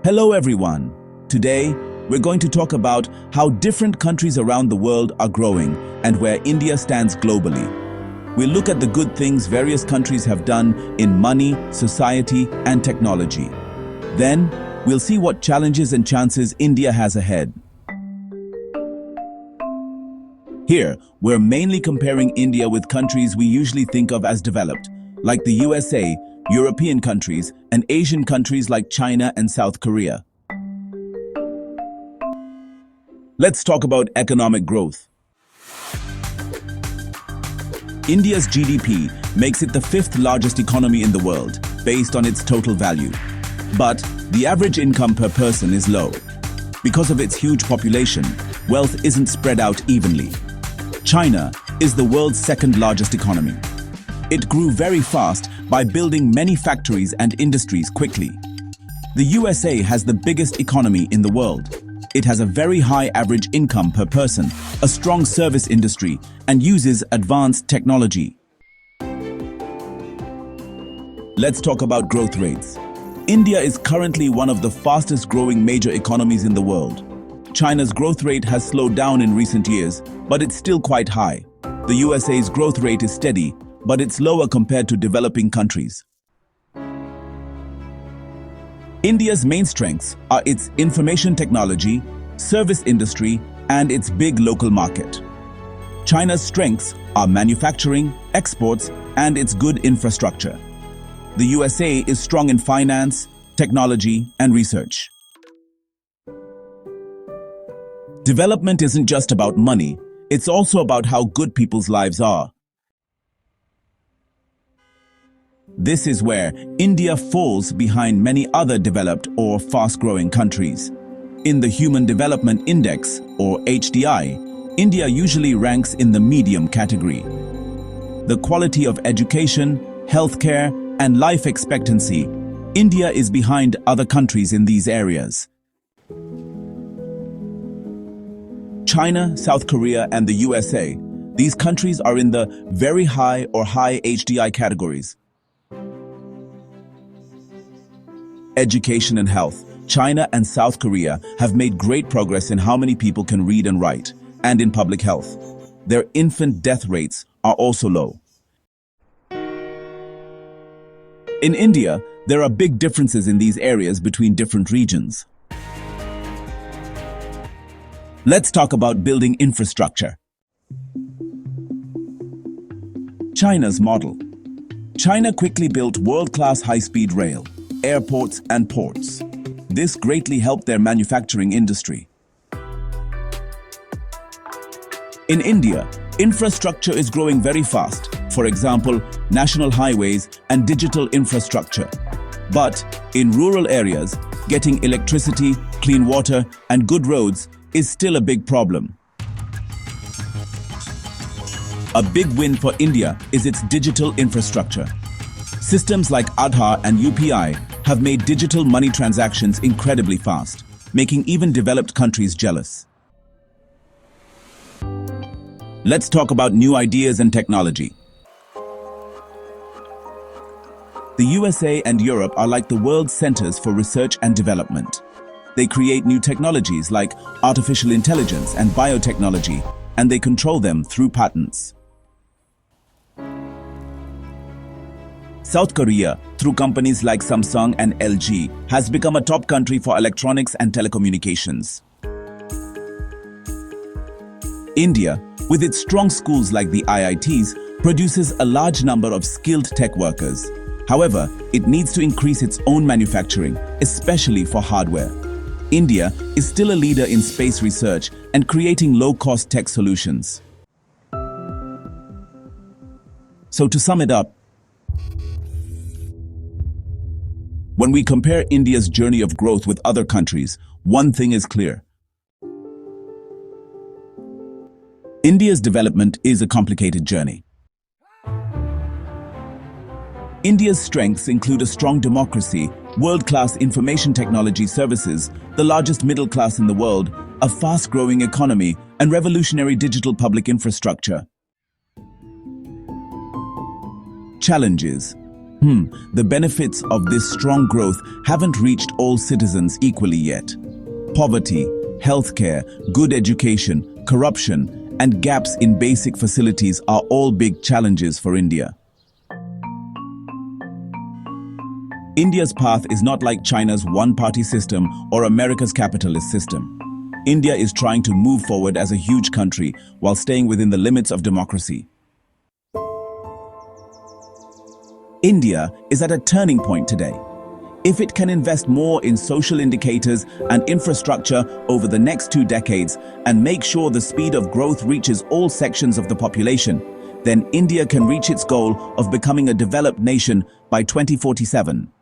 Hello everyone. Today, we're going to talk about how different countries around the world are growing and where India stands globally. We'll look at the good things various countries have done in money, society, and technology. Then, we'll see what challenges and chances India has ahead. Here, we're mainly comparing India with countries we usually think of as developed, like the USA, European countries, and Asian countries like China and South Korea. Let's talk about economic growth. India's GDP makes it the fifth largest economy in the world, based on its total value. But the average income per person is low. Because of its huge population, wealth isn't spread out evenly. China is the world's second largest economy. It grew very fast by building many factories and industries quickly. The USA has the biggest economy in the world. It has a very high average income per person, a strong service industry, and uses advanced technology. Let's talk about growth rates. India is currently one of the fastest growing major economies in the world. China's growth rate has slowed down in recent years, but it's still quite high. The USA's growth rate is steady, but it's lower compared to developing countries. India's main strengths are its information technology, service industry, and its big local market. China's strengths are manufacturing, exports, and its good infrastructure. The USA is strong in finance, technology, and research. Development isn't just about money, it's also about how good people's lives are. This is where India falls behind many other developed or fast-growing countries. In the Human Development Index, or HDI, India usually ranks in the medium category. The quality of education, healthcare, and life expectancy, India is behind other countries in these areas. China, South Korea, and the USA, these countries are in the very high or high HDI categories. Education and health. China and South Korea have made great progress in how many people can read and write, and in public health. Their infant death rates are also low. In India, there are big differences in these areas between different regions. Let's talk about building infrastructure. China's model. China quickly built world-class high-speed rail, airports, and ports. This greatly helped their manufacturing industry. In India, infrastructure is growing very fast. For example, national highways and digital infrastructure. But in rural areas, getting electricity, clean water, and good roads is still a big problem. A big win for India is its digital infrastructure. Systems like Aadhaar and UPI have made digital money transactions incredibly fast, making even developed countries jealous. Let's talk about new ideas and technology. The USA and Europe are like the world's centers for research and development. They create new technologies like artificial intelligence and biotechnology, and they control them through patents. South Korea, through companies like Samsung and LG, has become a top country for electronics and telecommunications. India, with its strong schools like the IITs, produces a large number of skilled tech workers. However, it needs to increase its own manufacturing, especially for hardware. India is still a leader in space research and creating low-cost tech solutions. So to sum it up, when we compare India's journey of growth with other countries, one thing is clear. India's development is a complicated journey. India's strengths include a strong democracy, world-class information technology services, the largest middle class in the world, a fast-growing economy, and revolutionary digital public infrastructure. Challenges. The benefits of this strong growth haven't reached all citizens equally yet. Poverty, healthcare, good education, corruption, and gaps in basic facilities are all big challenges for India. India's path is not like China's one-party system or America's capitalist system. India is trying to move forward as a huge country while staying within the limits of democracy. India is at a turning point today. If it can invest more in social indicators and infrastructure over the next 2 decades and make sure the speed of growth reaches all sections of the population, then India can reach its goal of becoming a developed nation by 2047.